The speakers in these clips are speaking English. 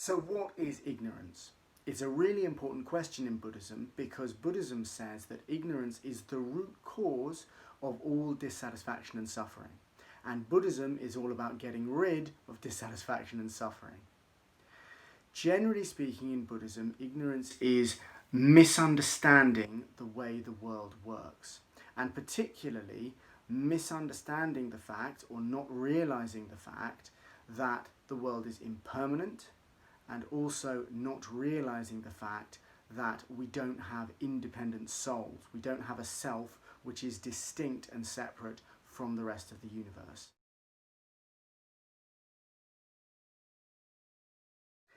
So what is ignorance? It's a really important question in Buddhism because Buddhism says that ignorance is the root cause of all dissatisfaction and suffering. And Buddhism is all about getting rid of dissatisfaction and suffering. Generally speaking, in Buddhism, ignorance is misunderstanding the way the world works, and particularly misunderstanding the fact or not realizing the fact that the world is impermanent, and also not realizing the fact that we don't have independent souls. We don't have a self which is distinct and separate from the rest of the universe.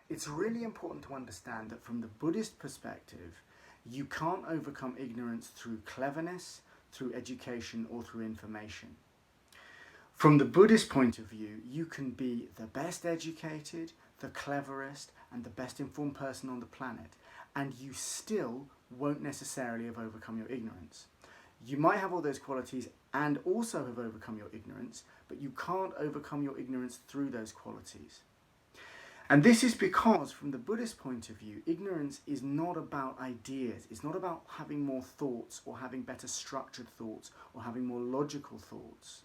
It's really important to understand that from the Buddhist perspective, you can't overcome ignorance through cleverness, through education, or through information. From the Buddhist point of view, you can be the best educated, the cleverest, and the best informed person on the planet, and you still won't necessarily have overcome your ignorance. You might have all those qualities and also have overcome your ignorance, but you can't overcome your ignorance through those qualities. And this is because, from the Buddhist point of view, ignorance is not about ideas. It's not about having more thoughts or having better structured thoughts or having more logical thoughts.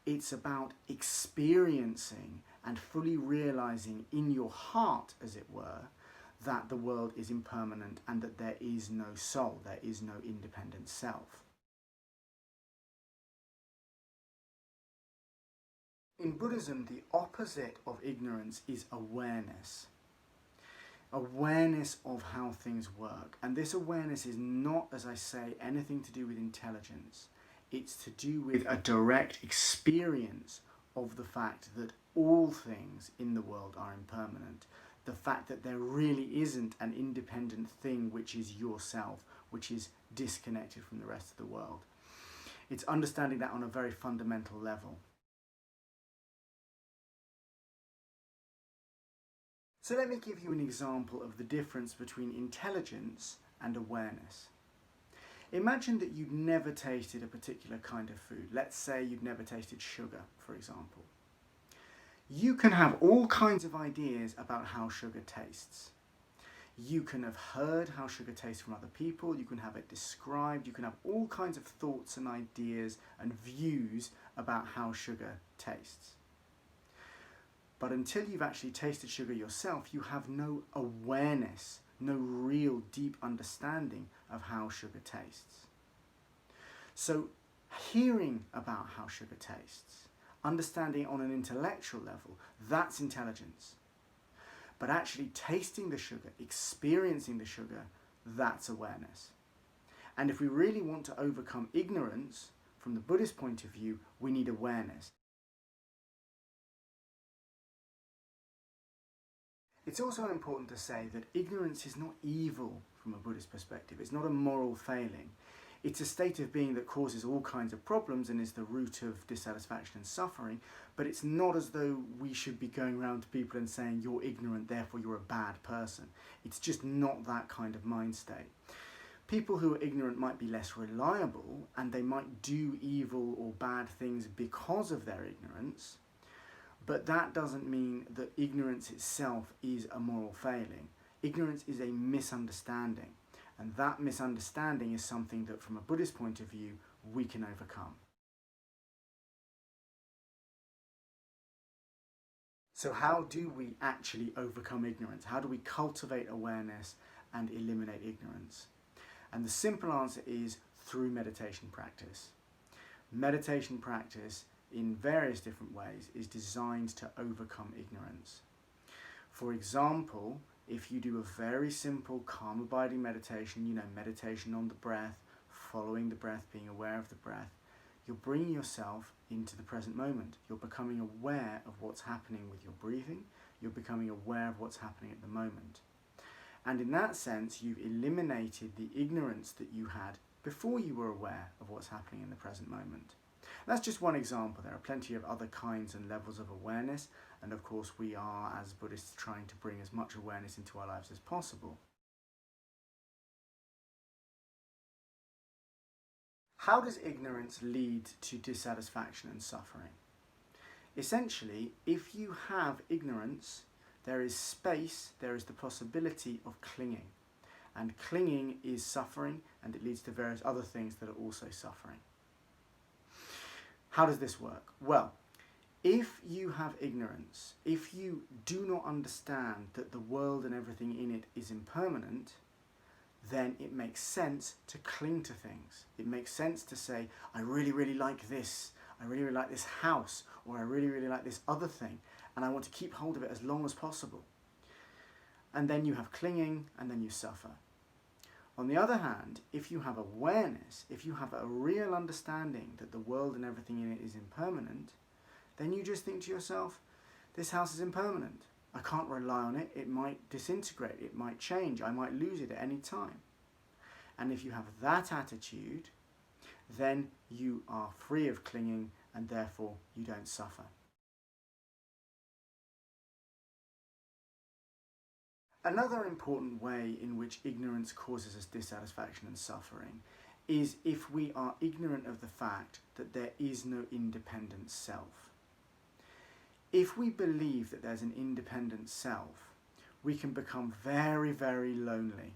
It's about experiencing and fully realizing in your heart, as it were, that the world is impermanent and that there is no soul, there is no independent self. In Buddhism, the opposite of ignorance is awareness. Awareness of how things work. And this awareness is not, as I say, anything to do with intelligence. It's to do with a direct experience of the fact that all things in the world are impermanent. The fact that there really isn't an independent thing which is yourself, which is disconnected from the rest of the world. It's understanding that on a very fundamental level. So let me give you an example of the difference between intelligence and awareness. Imagine that you'd never tasted a particular kind of food. Let's say you'd never tasted sugar, for example. You can have all kinds of ideas about how sugar tastes. You can have heard how sugar tastes from other people, you can have it described, you can have all kinds of thoughts and ideas and views about how sugar tastes. But until you've actually tasted sugar yourself, you have no awareness, no real deep understanding of how sugar tastes. So hearing about how sugar tastes, understanding it on an intellectual level, that's intelligence. But actually tasting the sugar, experiencing the sugar, that's awareness. And if we really want to overcome ignorance, from the Buddhist point of view, we need awareness. It's also important to say that ignorance is not evil from a Buddhist perspective. It's not a moral failing. It's a state of being that causes all kinds of problems and is the root of dissatisfaction and suffering, but it's not as though we should be going around to people and saying, you're ignorant, therefore you're a bad person. It's just not that kind of mind state. People who are ignorant might be less reliable, and they might do evil or bad things because of their ignorance, but that doesn't mean that ignorance itself is a moral failing. Ignorance is a misunderstanding, and that misunderstanding is something that, from a Buddhist point of view, we can overcome. So how do we actually overcome ignorance? How do we cultivate awareness and eliminate ignorance? And the simple answer is through meditation practice. Meditation practice in various different ways is designed to overcome ignorance. For example, if you do a very simple calm abiding meditation, meditation on the breath, following the breath, being aware of the breath, you're bringing yourself into the present moment. You're becoming aware of what's happening with your breathing. You're becoming aware of what's happening at the moment. And in that sense, you've eliminated the ignorance that you had before you were aware of what's happening in the present moment. That's just one example. There are plenty of other kinds and levels of awareness, and of course we are, as Buddhists, trying to bring as much awareness into our lives as possible. How does ignorance lead to dissatisfaction and suffering? Essentially, if you have ignorance, there is space, there is the possibility of clinging. And clinging is suffering, and it leads to various other things that are also suffering. How does this work? Well, if you have ignorance, if you do not understand that the world and everything in it is impermanent, then it makes sense to cling to things. It makes sense to say, I really, really like this. I really, really like this house, or I really, really like this other thing, and I want to keep hold of it as long as possible. And then you have clinging, and then you suffer. On the other hand, if you have awareness, if you have a real understanding that the world and everything in it is impermanent, then you just think to yourself, this house is impermanent. I can't rely on it. It might disintegrate. It might change. I might lose it at any time. And if you have that attitude, then you are free of clinging, and therefore you don't suffer. Another important way in which ignorance causes us dissatisfaction and suffering is if we are ignorant of the fact that there is no independent self. If we believe that there's an independent self, we can become very, very lonely,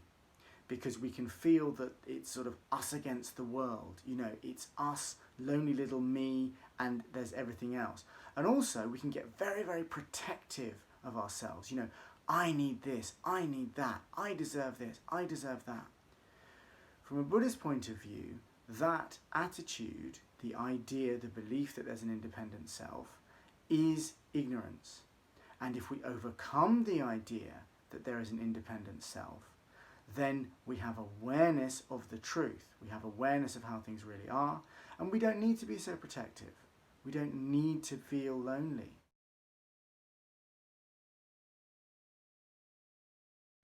because we can feel that it's sort of us against the world. You know, it's us, lonely little me, and there's everything else. And also we can get very, very protective of ourselves. You know, I need this, I need that, I deserve this, I deserve that. From a Buddhist point of view, that attitude, the idea, the belief that there's an independent self, is ignorance. And if we overcome the idea that there is an independent self, then we have awareness of the truth. We have awareness of how things really are, and we don't need to be so protective. We don't need to feel lonely.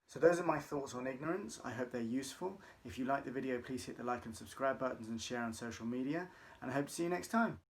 So those are my thoughts on ignorance. I hope they're useful. If you like the video, please hit the like and subscribe buttons and share on social media, and I hope to see you next time.